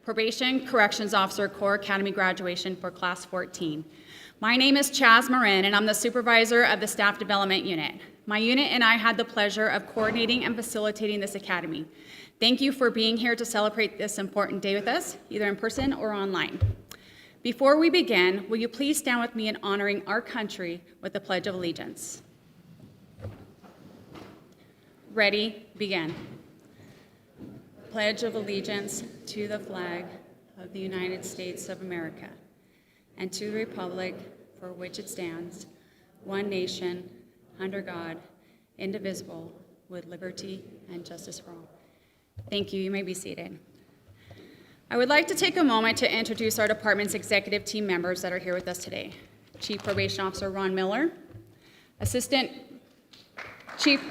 Probation Corrections Officer Core Academy graduation for Class 14. My name is Chaz Marin, and I'm the supervisor of the Staff Development Unit. My unit and I had the pleasure of coordinating and facilitating this academy. Thank you for being here to celebrate this important day with us, either in person or online. Before we begin, will you please stand with me in honoring our country with the Pledge of Allegiance? Ready, begin. Pledge of allegiance to the flag of the United States of America and to the republic for which it stands, one nation, under God, indivisible, with liberty and justice for all. Thank you. You may be seated. I would like to take a moment to introduce our department's executive team members that are here with us today. Chief Probation Officer Ron Miller, Assistant Chief...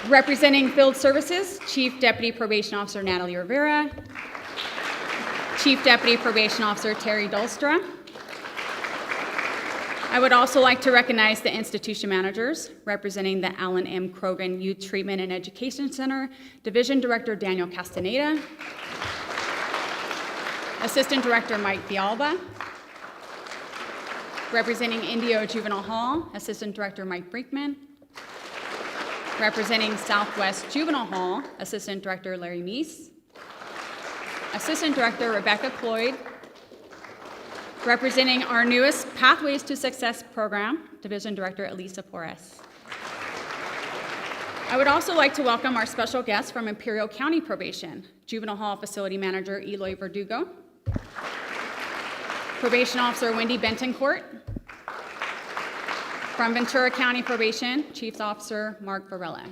Representing Field Services, Chief Deputy Probation Officer Natalie Rivera, Chief Deputy Probation Officer Terry Dulstra. I would also like to recognize the institution managers, representing the Allen M. Krogan Youth Treatment and Education Center, Division Director Daniel Castaneda, Assistant Director Mike Fialba, representing Indio Juvenile Hall, Assistant Director Mike Brinkman, representing Southwest Juvenile Hall, Assistant Director Larry Meese, Assistant Director Rebecca Cloyd, representing our newest Pathways to Success program, Division Director Elisa Porres. I would also like to welcome our special guest from Imperial County Probation, Juvenile Hall Facility Manager Eloy Verdugo, Probation Officer Wendy Bentoncourt, from Ventura County Probation, Chief's Officer Mark Varela.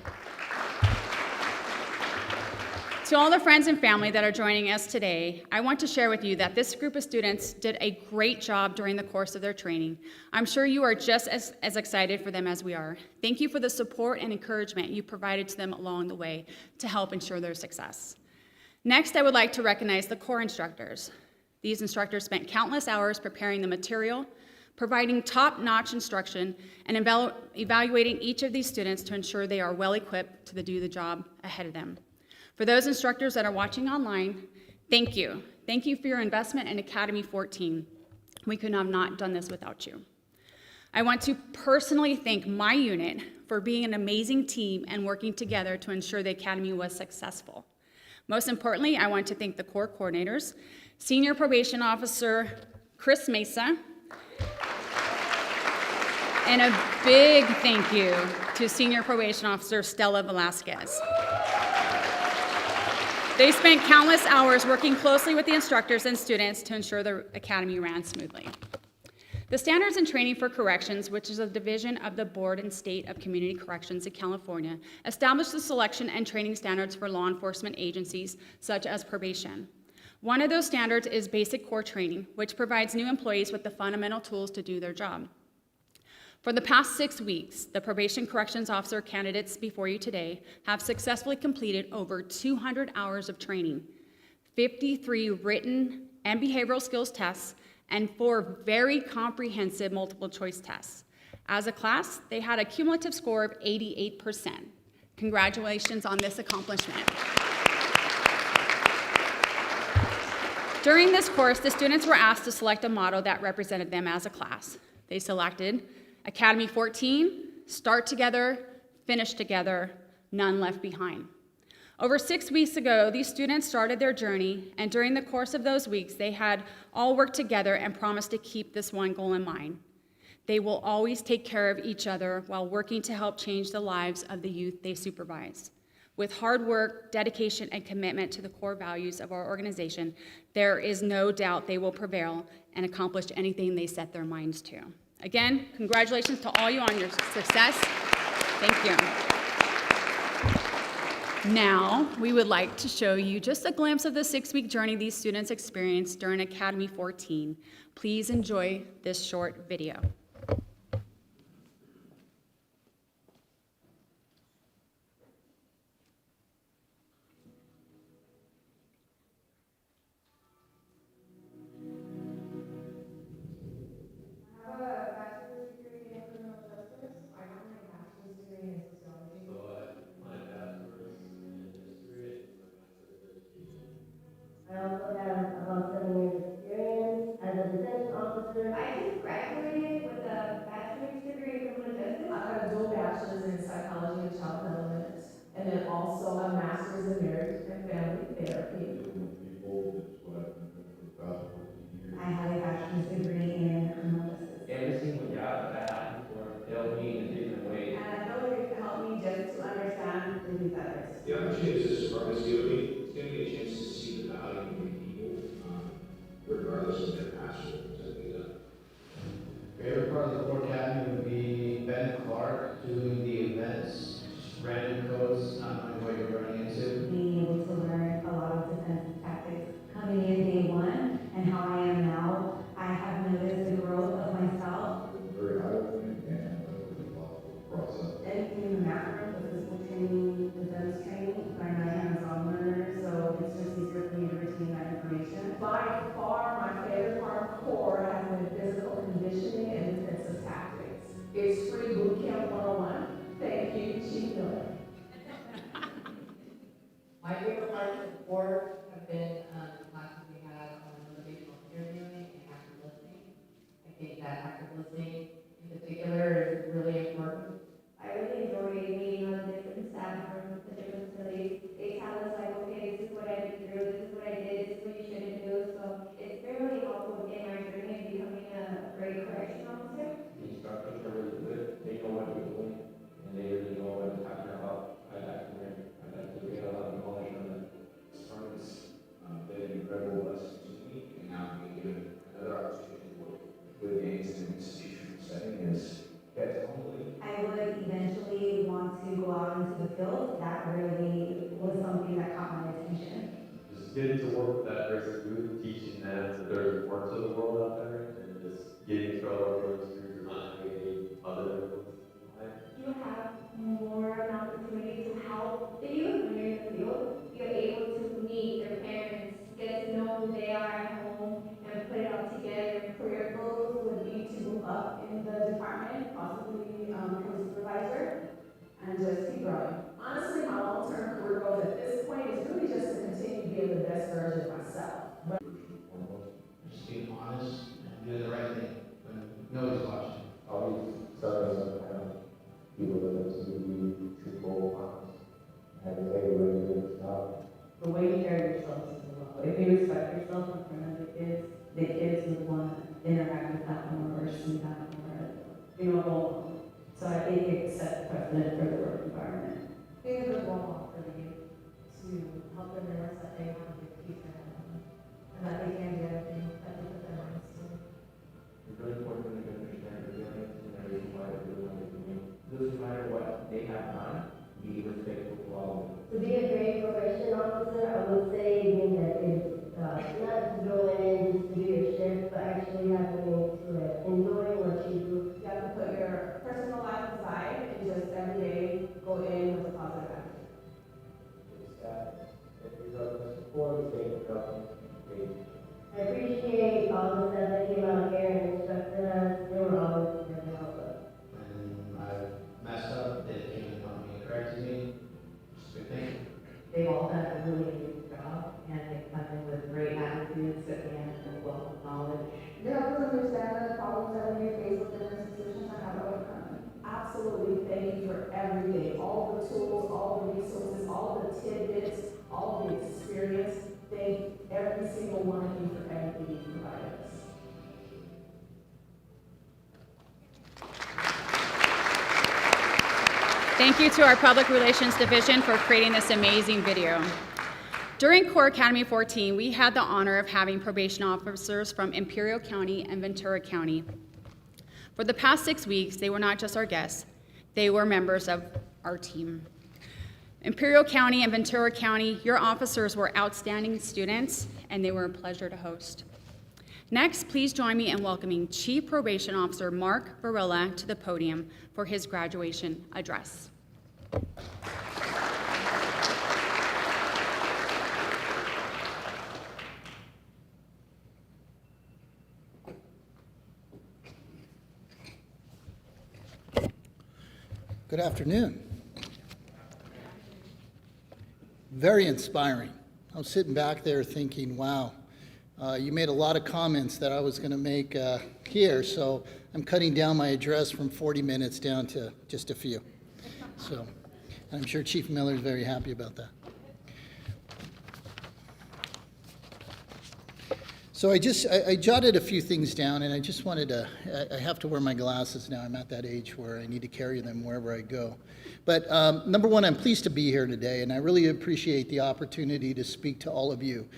To all the friends and family that are joining us today, I want to share with you that this group of students did a great job during the course of their training. I'm sure you are just as excited for them as we are. Thank you for the support and encouragement you provided to them along the way to help ensure their success. Next, I would like to recognize the core instructors. These instructors spent countless hours preparing the material, providing top-notch instruction, and evaluating each of these students to ensure they are well-equipped to do the job ahead of them. For those instructors that are watching online, thank you. Thank you for your investment in Academy 14. We could have not done this without you. I want to personally thank my unit for being an amazing team and working together to ensure the Academy was successful. Most importantly, I want to thank the core coordinators, Senior Probation Officer Chris Mesa, and a big thank you to Senior Probation Officer Stella Velasquez. They spent countless hours working closely with the instructors and students to ensure the academy ran smoothly. The Standards and Training for Corrections, which is a division of the Board and State of Community Corrections in California, established the selection and training standards for law enforcement agencies such as probation. One of those standards is basic core training, which provides new employees with the fundamental tools to do their job. For the past 6 weeks, the Probation Corrections Officer candidates before you today have successfully completed over 200 hours of training, 53 written and behavioral skills tests, and 4 very comprehensive multiple choice tests. As a class, they had a cumulative score of 88%. Congratulations on this accomplishment. During this course, the students were asked to select a motto that represented them as a class. They selected Academy 14, start together, finish together, none left behind. Over 6 weeks ago, these students started their journey, and during the course of those weeks, they had all worked together and promised to keep this one goal in mind. They will always take care of each other while working to help change the lives of the youth they supervise. With hard work, dedication, and commitment to the core values of our organization, there is no doubt they will prevail and accomplish anything they set their minds to. Again, congratulations to all you on your success. Thank you. Now, we would like to show you just a glimpse of the 6-week journey these students experienced during Academy 14. Please enjoy this short video. My bachelor's in history. The opportunity to serve this community, it's giving me a chance to see the value in people, regardless of their past roles that they've done. Favorite part of the core academy would be Ben Clark doing the events, just random codes, not knowing what you're running into. Being able to learn a lot of defensive tactics coming in day one and how I am now, I have noticed the growth of myself. Very eye-opening and really thoughtful process. Anything in the math room, the physical training, the defense training, I'm not hands-on learner, so it's just easier for me to retain that information. By far, my favorite part of core has been physical conditioning and defensive tactics. It's free boot camp 101. Thank you, Chief Miller. My favorite parts of the core have been the classes we had on motivational interviewing and active listening. I think that active listening in particular is really important. I really enjoyed meeting on different staff rooms, the different facilities. They tell us like, okay, this is what I did through, this is what I did, this is what you shouldn't do. So it's been really helpful in my journey of becoming a great correction officer. The instructors are really good, they know what they're doing, and they really know what they're talking about. I like to get a lot of knowledge from them. It's been an incredible lesson to me, and now being given another opportunity to work with gangs in an institutional setting is humbling. I would eventually want to go out into the field. That really was something that caught my attention. Just getting to work with that race group, teaching them that there's parts of the world out there, and just getting to throw our roads through not any other roads in life. You have more an opportunity to help the youth when you're in the field. You're able to meet their parents, get to know who they are at home, and put it all together. Career goals would be to move up in the department, possibly become a supervisor, and just keep growing. Honestly, my long-term career goal at this point is really just to continue being the best version of myself. But Just being honest and doing the right thing when nobody's watching. Always start as a kind of people that are to be truthful, honest, and have a way to do the job. The way you carry yourself is well. If you respect yourself in front of the kids would want to interact with that more or see that more, role. So I think it sets precedent for the work environment. Being a good role model for the youth to help them realize that they have a good future and that they can do everything that they put their minds to. It's really important for them to understand resilience and the reason why they're doing what they're doing. It doesn't matter what they have done, be respectful to all of them. To be a great probation officer, I would say being that it's not just going in just to do your shift, but actually having to enjoy what you do. you have to put your personal life aside and just every day go in with a positive attitude. It's that, if you're going to support, they go, I appreciate all the staff that came out here and instructed us. They were always there to help us. When I messed up, they came and helped me and corrected me. Just a good thing. They've all done a really good job, and they come in with great attitudes at the end and wealth of knowledge. You have to understand that the problems that we face within institutions are how to overcome. Absolutely, thank you for everything, all the tools, all the resources, all the tidbits, all the experience. Thank every single one of you for everything you provided us. Thank you to our Public Relations Division for creating this amazing video. During Core Academy 14, we had the honor of having probation officers from Imperial County and Ventura County. For the past 6 weeks, they were not just our guests, they were members of our team. Imperial County and Ventura County, your officers were outstanding students, and they were a pleasure to host. Next, please join me in welcoming Chief Probation Officer Mark Varela to the podium for his graduation address. Good afternoon. Very inspiring. I was sitting back there thinking, wow, you made a lot of comments that I was going to make here, so I'm cutting down my address from 40 minutes down to just a few. So I'm sure Chief Miller is very happy about that. So I jotted a few things down, and I just wanted to, I have to wear my glasses now. I'm at that age where I need to carry them wherever I go. But number one, I'm pleased to be here today, and I really appreciate the opportunity to speak to all of you.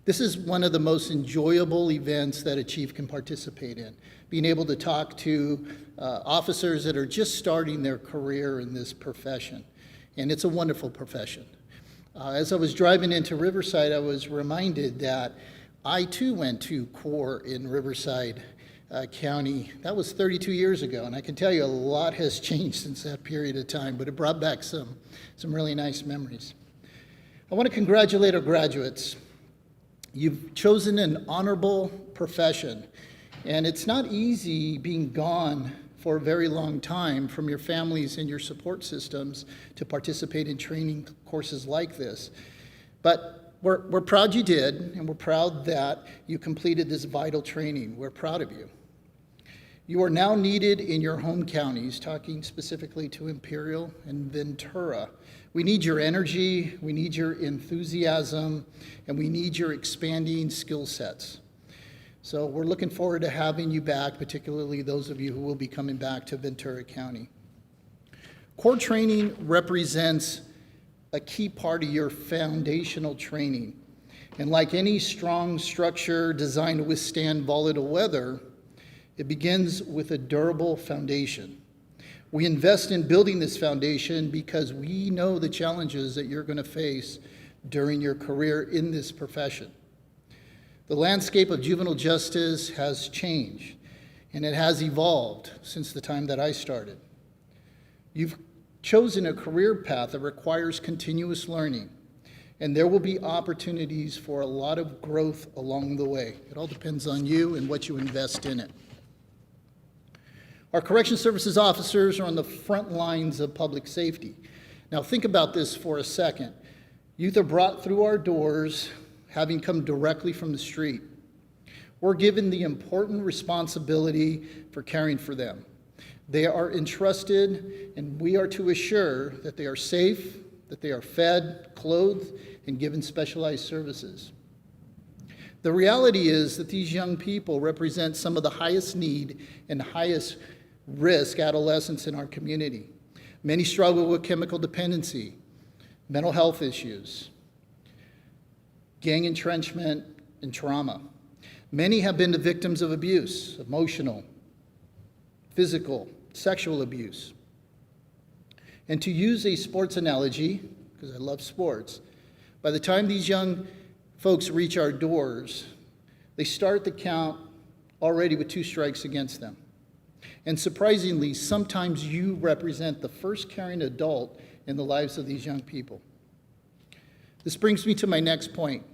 This is one of the most enjoyable events that a chief can participate in, being able to talk to officers that are just starting their career in this profession. And it's a wonderful profession. As I was driving into Riverside, I was reminded that I too went to Corps in Riverside County. That was 32 years ago, and I can tell you a lot has changed since that period of time, but it brought back some really nice memories. I want to congratulate our graduates. You've chosen an honorable profession, and it's not easy being gone for a very long time from your families and your support systems to participate in training courses like this. But we're proud you did, and we're proud that you completed this vital training. We're proud of you. You are now needed in your home counties, talking specifically to Imperial and Ventura. We need your energy, we need your enthusiasm, and we need your expanding skill sets. So we're looking forward to having you back, particularly those of you who will be coming back to Ventura County. Core training represents a key part of your foundational training. And like any strong structure designed to withstand volatile weather, it begins with a durable foundation. We invest in building this foundation because we know the challenges that you're going to face during your career in this profession. The landscape of juvenile justice has changed, and it has evolved since the time that I started. You've chosen a career path that requires continuous learning, and there will be opportunities for a lot of growth along the way. It all depends on you and what you invest in it. Our corrections services officers are on the front lines of public safety. Now think about this for a second. Youth are brought through our doors having come directly from the street. We're given the important responsibility for caring for them. They are entrusted, and we are to assure that they are safe, that they are fed, clothed, and given specialized services. The reality is that these young people represent some of the highest need and highest risk adolescents in our community. Many struggle with chemical dependency, mental health issues, gang entrenchment, and trauma. Many have been the victims of abuse, emotional, physical, sexual abuse. And to use a sports analogy, because I love sports, by the time these young folks reach our doors, they start the count already with 2 strikes against them. And surprisingly, sometimes you represent the first caring adult in the lives of these young people. This brings me to my next point.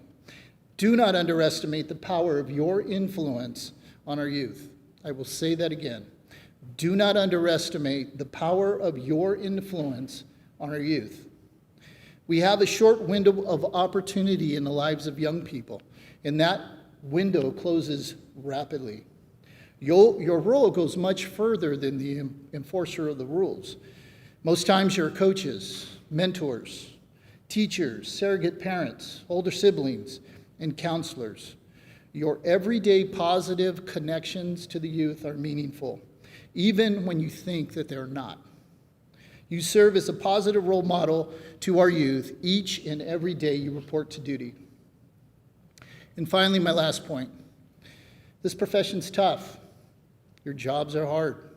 Do not underestimate the power of your influence on our youth. I will say that again. Do not underestimate the power of your influence on our youth. We have a short window of opportunity in the lives of young people, and that window closes rapidly. Your role goes much further than the enforcer of the rules. Most times you're coaches, mentors, teachers, surrogate parents, older siblings, and counselors. Your everyday positive connections to the youth are meaningful, even when you think that they're not. You serve as a positive role model to our youth each and every day you report to duty. And finally, my last point. This profession's tough. Your jobs are hard.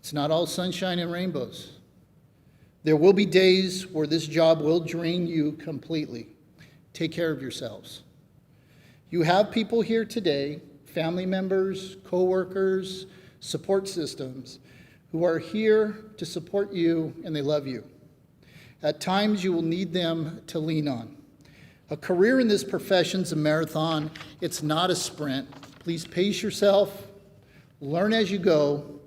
It's not all sunshine and rainbows. There will be days where this job will drain you completely. Take care of yourselves. You have people here today, family members, coworkers, support systems, who are here to support you, and they love you. At times, you will need them to lean on. A career in this profession is a marathon. It's not a sprint. Please pace yourself. Learn as you go.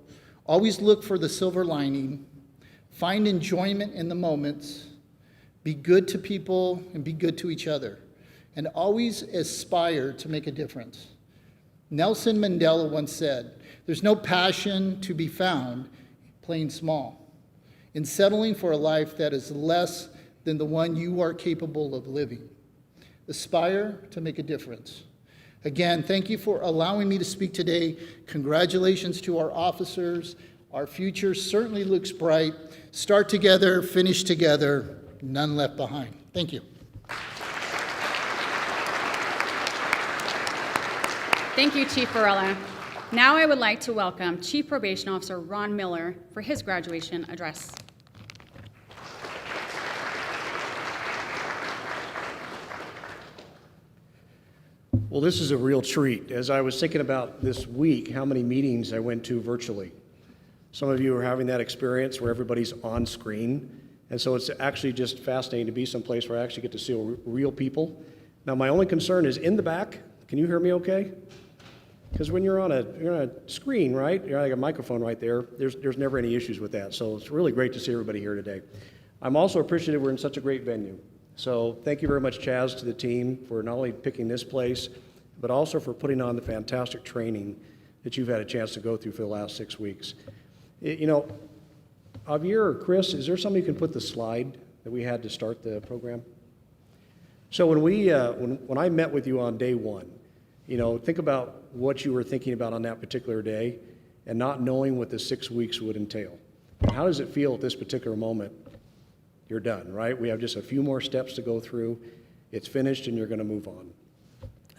Always look for the silver lining. Find enjoyment in the moments. Be good to people and be good to each other. And always aspire to make a difference. Nelson Mandela once said, "There's no passion to be found playing small, in settling for a life that is less than the one you are capable of living. Aspire to make a difference." Again, thank you for allowing me to speak today. Congratulations to our officers. Our future certainly looks bright. Start together, finish together, none left behind. Thank you. Thank you, Chief Varela. Now I would like to welcome Chief Probation Officer Ron Miller for his graduation address. Well, this is a real treat. As I was thinking about this week, how many meetings I went to virtually. Some of you are having that experience where everybody's on screen. And so it's actually just fascinating to be someplace where I actually get to see real people. Now, my only concern is in the back. Can you hear me okay? Because when you're on a screen, right, you're like a microphone right there, there's never any issues with that. So it's really great to see everybody here today. I'm also appreciative we're in such a great venue. So thank you very much, Chaz, to the team for not only picking this place, but also for putting on the fantastic training that you've had a chance to go through for the last 6 weeks. You know, Javier or Chris, is there somebody who can put the slide that we had to start the program? So when I met with you on day one, you know, think about what you were thinking about on that particular day and not knowing what the 6 weeks would entail. How does it feel at this particular moment? You're done, right? We have just a few more steps to go through. It's finished and you're going to move on.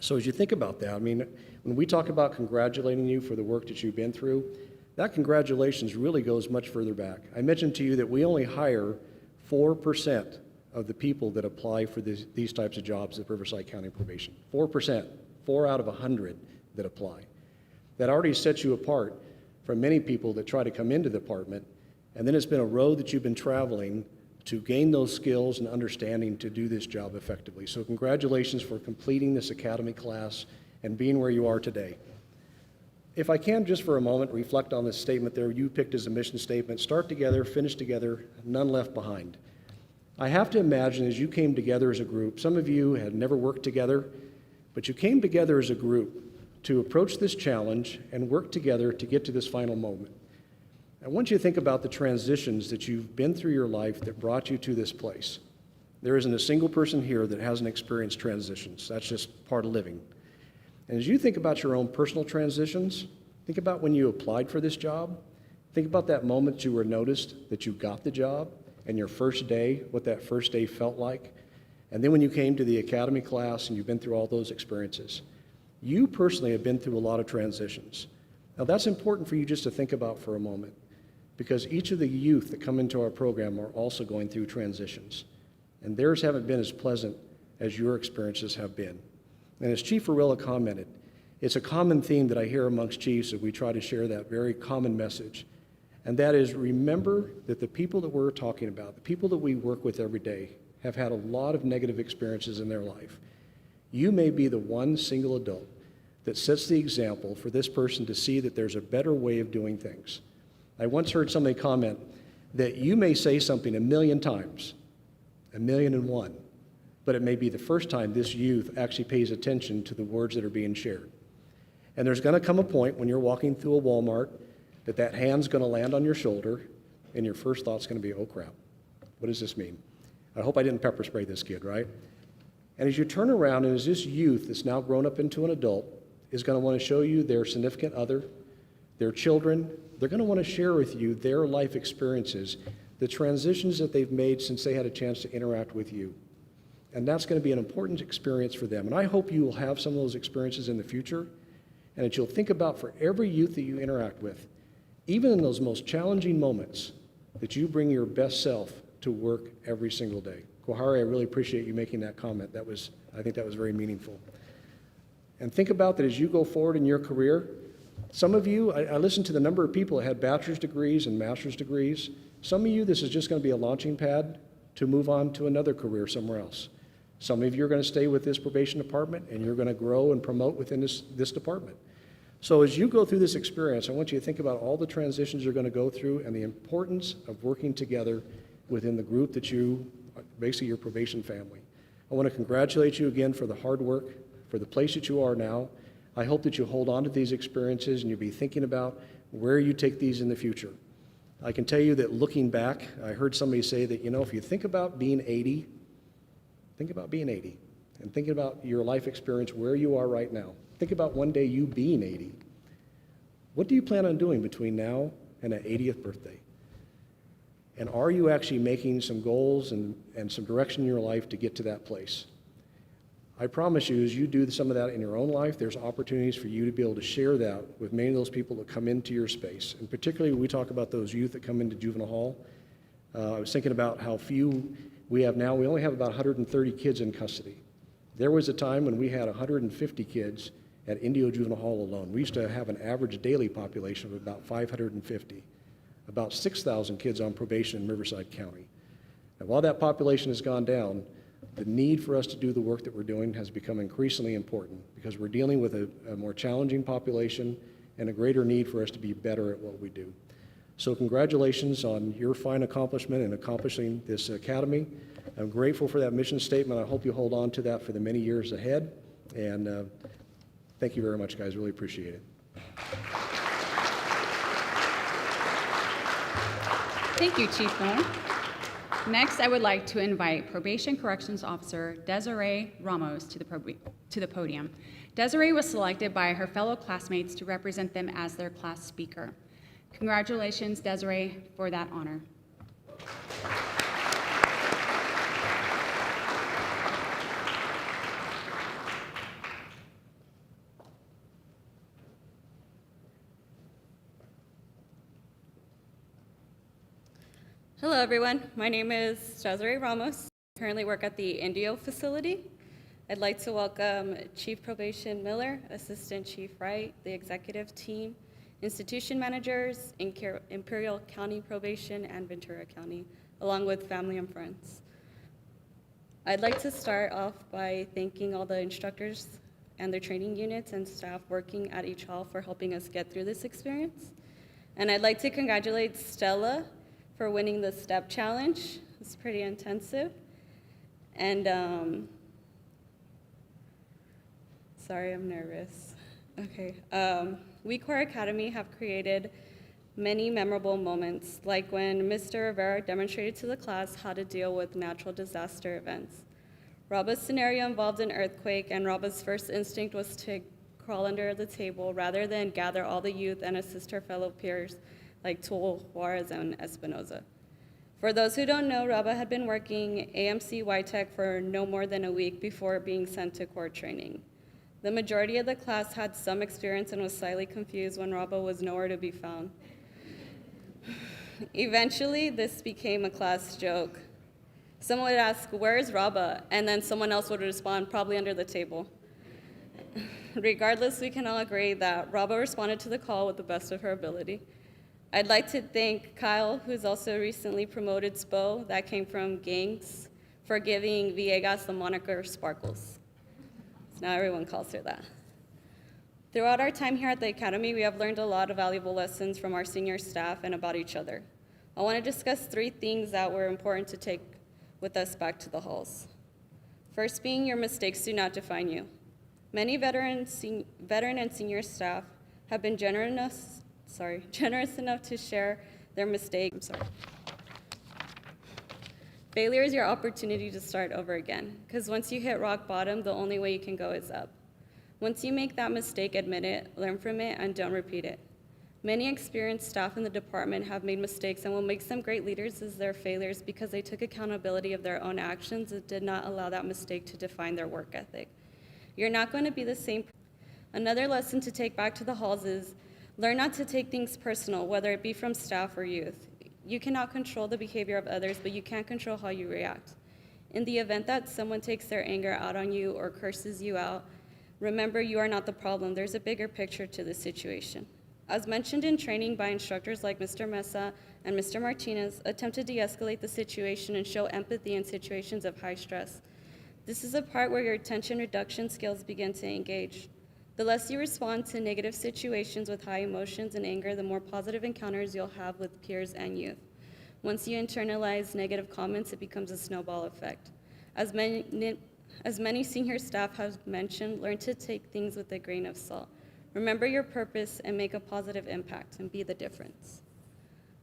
So as you think about that, I mean, when we talk about congratulating you for the work that you've been through, that congratulations really goes much further back. I mentioned to you that we only hire 4% of the people that apply for these types of jobs at Riverside County Probation. 4%, 4 out of 100 that apply. That already sets you apart from many people that try to come into the department, and then it's been a road that you've been traveling to gain those skills and understanding to do this job effectively. So congratulations for completing this academy class and being where you are today. If I can just for a moment reflect on this statement there you picked as a mission statement, start together, finish together, none left behind. I have to imagine as you came together as a group, some of you had never worked together, but you came together as a group to approach this challenge and work together to get to this final moment. I want you to think about the transitions that you've been through your life that brought you to this place. There isn't a single person here that hasn't experienced transitions. That's just part of living. And as you think about your own personal transitions, think about when you applied for this job. Think about that moment you were noticed that you got the job and your first day, what that first day felt like. And then when you came to the academy class and you've been through all those experiences. You personally have been through a lot of transitions. Now that's important for you just to think about for a moment, because each of the youth that come into our program are also going through transitions. And theirs haven't been as pleasant as your experiences have been. And as Chief Varela commented, it's a common theme that I hear amongst chiefs as we try to share that very common message. And that is, remember that the people that we're talking about, the people that we work with every day, have had a lot of negative experiences in their life. You may be the one single adult that sets the example for this person to see that there's a better way of doing things. I once heard somebody comment that you may say something 1,000,000 times, 1,000,001, but it may be the first time this youth actually pays attention to the words that are being shared. And there's going to come a point when you're walking through a Walmart that hand's going to land on your shoulder, and your first thought's going to be, oh crap, what does this mean? I hope I didn't pepper spray this kid, right? And as you turn around, and as this youth that's now grown up into an adult is going to want to show you their significant other, their children, they're going to want to share with you their life experiences, the transitions that they've made since they had a chance to interact with you. And that's going to be an important experience for them. And I hope you will have some of those experiences in the future, and that you'll think about for every youth that you interact with, even in those most challenging moments, that you bring your best self to work every single day. Kohari, I really appreciate you making that comment. I think that was very meaningful. And think about that as you go forward in your career. Some of you, I listened to the number of people that had bachelor's degrees and master's degrees. Some of you, this is just going to be a launching pad to move on to another career somewhere else. Some of you are going to stay with this probation department, and you're going to grow and promote within this department. So as you go through this experience, I want you to think about all the transitions you're going to go through and the importance of working together within the group that basically your probation family. I want to congratulate you again for the hard work, for the place that you are now. I hope that you hold on to these experiences and you'll be thinking about where you take these in the future. I can tell you that looking back, I heard somebody say that, if you think about being 80, think about being 80. and thinking about your life experience where you are right now. Think about one day you being 80. What do you plan on doing between now and that 80th birthday? And are you actually making some goals and some direction in your life to get to that place? I promise you, as you do some of that in your own life, there's opportunities for you to be able to share that with many of those people that come into your space. And particularly when we talk about those youth that come into juvenile hall, I was thinking about how few we have now. We only have about 130 kids in custody. There was a time when we had 150 kids at Indio Juvenile Hall alone. We used to have an average daily population of about 550, about 6,000 kids on probation in Riverside County. And while that population has gone down, the need for us to do the work that we're doing has become increasingly important because we're dealing with a more challenging population and a greater need for us to be better at what we do. So congratulations on your fine accomplishment in accomplishing this academy. I'm grateful for that mission statement. I hope you hold on to that for the many years ahead. And thank you very much, guys. Really appreciate it. Thank you, Chief Miller. Next, I would like to invite Probation Corrections Officer Desiree Ramos to the podium. Desiree was selected by her fellow classmates to represent them as their class speaker. Congratulations, Desiree, for that honor. Hello, everyone. My name is Desiree Ramos. I currently work at the Indio facility. I'd like to welcome Chief Probation Miller, Assistant Chief Wright, the executive team, institution managers, Imperial County Probation, and Ventura County, along with family and friends. I'd like to start off by thanking all the instructors and their training units and staff working at each hall for helping us get through this experience. And I'd like to congratulate Stella for winning the STEP challenge. It's pretty intensive. And sorry, I'm nervous. Okay. We Core Academy have created many memorable moments, like when Mr. Rivera demonstrated to the class how to deal with natural disaster events. Raba's scenario involved an earthquake, and Raba's first instinct was to crawl under the table rather than gather all the youth and assist her fellow peers like Tool, Juarez, and Espinoza. For those who don't know, Raba had been working AMC YTech for no more than a week before being sent to court training. The majority of the class had some experience and was slightly confused when Raba was nowhere to be found. Eventually, this became a class joke. Someone would ask, "Where is Raba?" And then someone else would respond, "Probably under the table." Regardless, we can all agree that Raba responded to the call with the best of her ability. I'd like to thank Kyle, who's also recently promoted SPO, that came from Gangs, for giving Villegas the moniker Sparkles. So now everyone calls her that. Throughout our time here at the Academy, we have learned a lot of valuable lessons from our senior staff and about each other. I want to discuss 3 things that were important to take with us back to the halls. First being, your mistakes do not define you. Many veteran and senior staff have been generous enough to share their mistakes. Failure is your opportunity to start over again, because once you hit rock bottom, the only way you can go is up. Once you make that mistake, admit it, learn from it, and don't repeat it. Many experienced staff in the department have made mistakes, and what makes them great leaders is their failures because they took accountability of their own actions and did not allow that mistake to define their work ethic. You're not going to be the same. Another lesson to take back to the halls is learn not to take things personal, whether it be from staff or youth. You cannot control the behavior of others, but you can control how you react. In the event that someone takes their anger out on you or curses you out, remember you are not the problem. There's a bigger picture to the situation. As mentioned in training by instructors like Mr. Mesa and Mr. Martinez, attempt to de-escalate the situation and show empathy in situations of high stress. This is a part where your tension reduction skills begin to engage. The less you respond to negative situations with high emotions and anger, the more positive encounters you'll have with peers and youth. Once you internalize negative comments, it becomes a snowball effect. As many senior staff have mentioned, learn to take things with a grain of salt. Remember your purpose and make a positive impact and be the difference.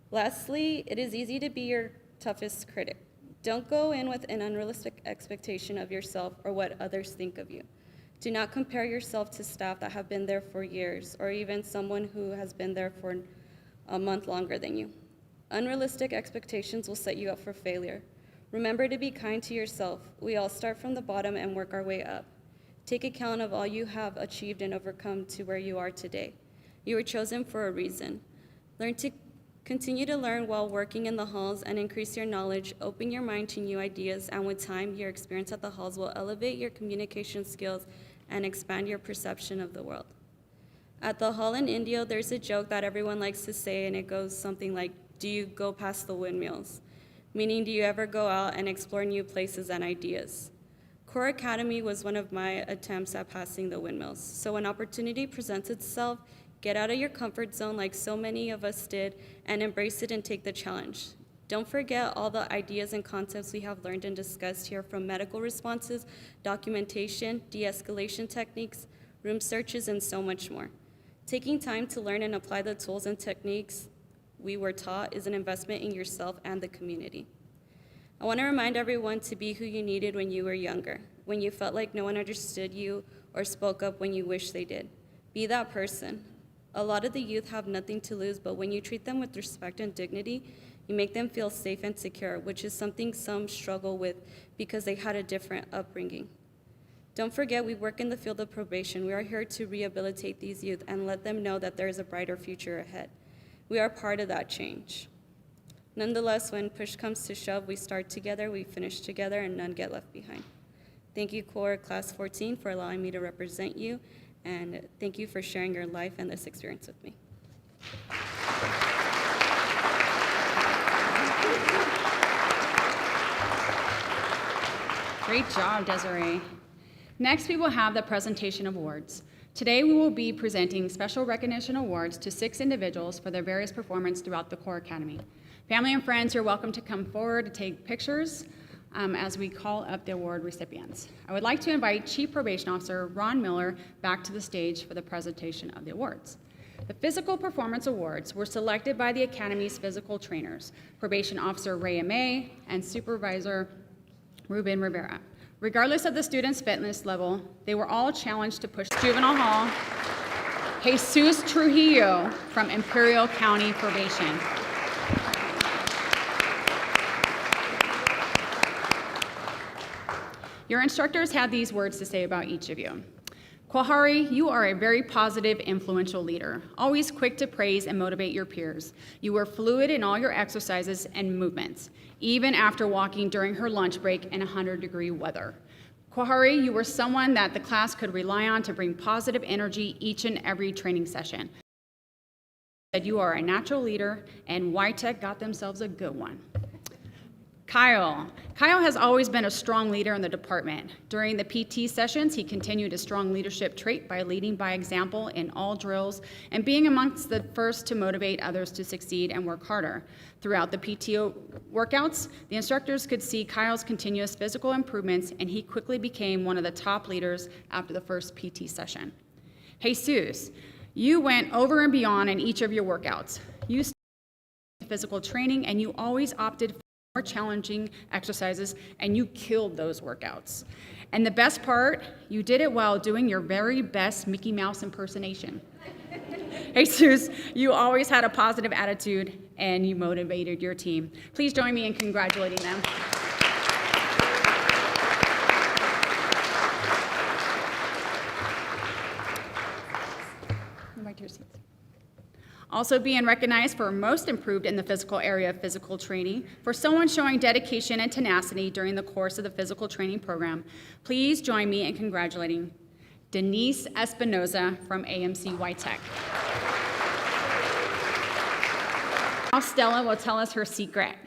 Lastly, it is easy to be your toughest critic. Don't go in with an unrealistic expectation of yourself or what others think of you. Do not compare yourself to staff that have been there for years or even someone who has been there for a month longer than you. Unrealistic expectations will set you up for failure. Remember to be kind to yourself. We all start from the bottom and work our way up. Take account of all you have achieved and overcome to where you are today. You were chosen for a reason. Continue to learn while working in the halls and increase your knowledge. Open your mind to new ideas, and with time, your experience at the halls will elevate your communication skills and expand your perception of the world. At the hall in Indio, there's a joke that everyone likes to say, and it goes something like, do you go past the windmills? Meaning, do you ever go out and explore new places and ideas? Core Academy was one of my attempts at passing the windmills. So when opportunity presents itself, get out of your comfort zone like so many of us did and embrace it and take the challenge. Don't forget all the ideas and concepts we have learned and discussed here, from medical responses, documentation, de-escalation techniques, room searches, and so much more. Taking time to learn and apply the tools and techniques we were taught is an investment in yourself and the community. I want to remind everyone to be who you needed when you were younger, when you felt like no one understood you or spoke up when you wished they did. Be that person. A lot of the youth have nothing to lose, but when you treat them with respect and dignity, you make them feel safe and secure, which is something some struggle with because they had a different upbringing. Don't forget, we work in the field of probation. We are here to rehabilitate these youth and let them know that there is a brighter future ahead. We are part of that change. Nonetheless, when push comes to shove, we start together, we finish together, and none get left behind. Thank you, Core Class 14, for allowing me to represent you, and thank you for sharing your life and this experience with me. Great job, Desiree. Next, we will have the presentation of awards. Today, we will be presenting special recognition awards to 6 individuals for their various performance throughout the Core Academy. Family and friends, you're welcome to come forward to take pictures as we call up the award recipients. I would like to invite Chief Probation Officer Ron Miller back to the stage for the presentation of the awards. The Physical Performance Awards were selected by the Academy's physical trainers, Probation Officer Ray Amay and Supervisor Ruben Rivera. Regardless of the student's fitness level, they were all challenged to push juvenile hall. Jesus Trujillo from Imperial County Probation. Your instructors had these words to say about each of you. Kwahari, you are a very positive, influential leader, always quick to praise and motivate your peers. You were fluid in all your exercises and movements, even after walking during her lunch break in 100-degree weather. Kwahari, you were someone that the class could rely on to bring positive energy each and every training session. You are a natural leader, and YTech got themselves a good one. Kyle has always been a strong leader in the department. During the PT sessions, he continued a strong leadership trait by leading by example in all drills and being amongst the first to motivate others to succeed and work harder. Throughout the PTO workouts, the instructors could see Kyle's continuous physical improvements, and he quickly became one of the top leaders after the first PT session. Jesus, you went over and beyond in each of your workouts. You started physical training, and you always opted for more challenging exercises, and you killed those workouts. And the best part, you did it while doing your very best Mickey Mouse impersonation. Jesus, you always had a positive attitude, and you motivated your team. Please join me in congratulating them. Back to your seats. Also being recognized for most improved in the physical area of physical training, for someone showing dedication and tenacity during the course of the physical training program, please join me in congratulating Denise Espinoza from AMC YTech. Now Stella will tell us her secret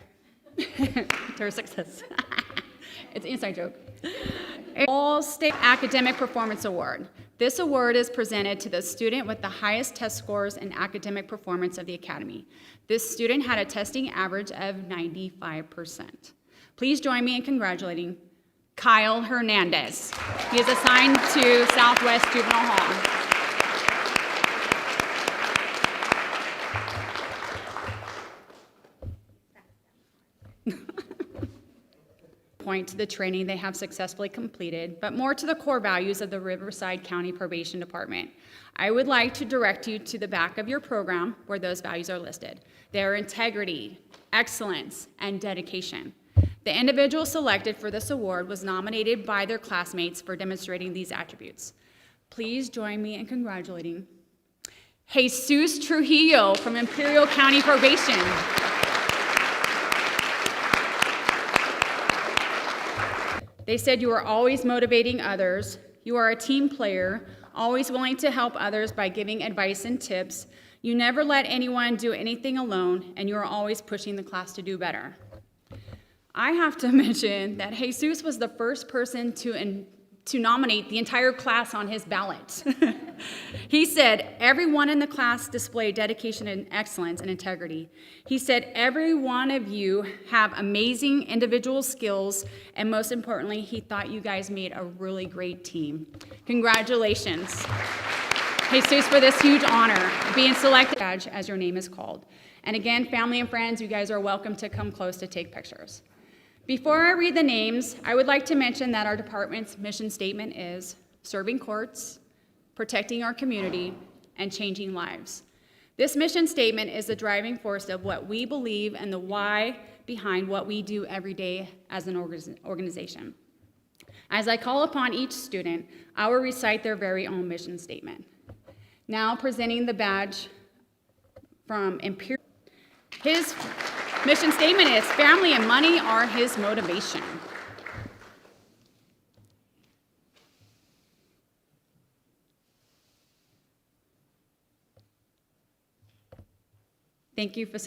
to her success. It's an inside joke. All-State Academic Performance Award. This award is presented to the student with the highest test scores and academic performance of the Academy. This student had a testing average of 95%. Please join me in congratulating Kyle Hernandez. He is assigned to Southwest Juvenile Hall. point to the training they have successfully completed, but more to the core values of the Riverside County Probation Department. I would like to direct you to the back of your program where those values are listed. They are integrity, excellence, and dedication. The individual selected for this award was nominated by their classmates for demonstrating these attributes. Please join me in congratulating Jesus Trujillo from Imperial County Probation. They said you are always motivating others, you are a team player, always willing to help others by giving advice and tips, you never let anyone do anything alone, and you are always pushing the class to do better. I have to mention that Jesus was the first person to nominate the entire class on his ballot. He said, everyone in the class displayed dedication and excellence and integrity. He said, every one of you have amazing individual skills, and most importantly, he thought you guys made a really great team. Congratulations, Jesus, for this huge honor, being selected as your name is called. And again, family and friends, you guys are welcome to come close to take pictures. Before I read the names, I would like to mention that our department's mission statement is serving courts, protecting our community, and changing lives. This mission statement is the driving force of what we believe and the why behind what we do every day as an organization. As I call upon each student, I will recite their very own mission statement. Now presenting the badge from Imperial. His mission statement is, family and money are his motivation. Thank you,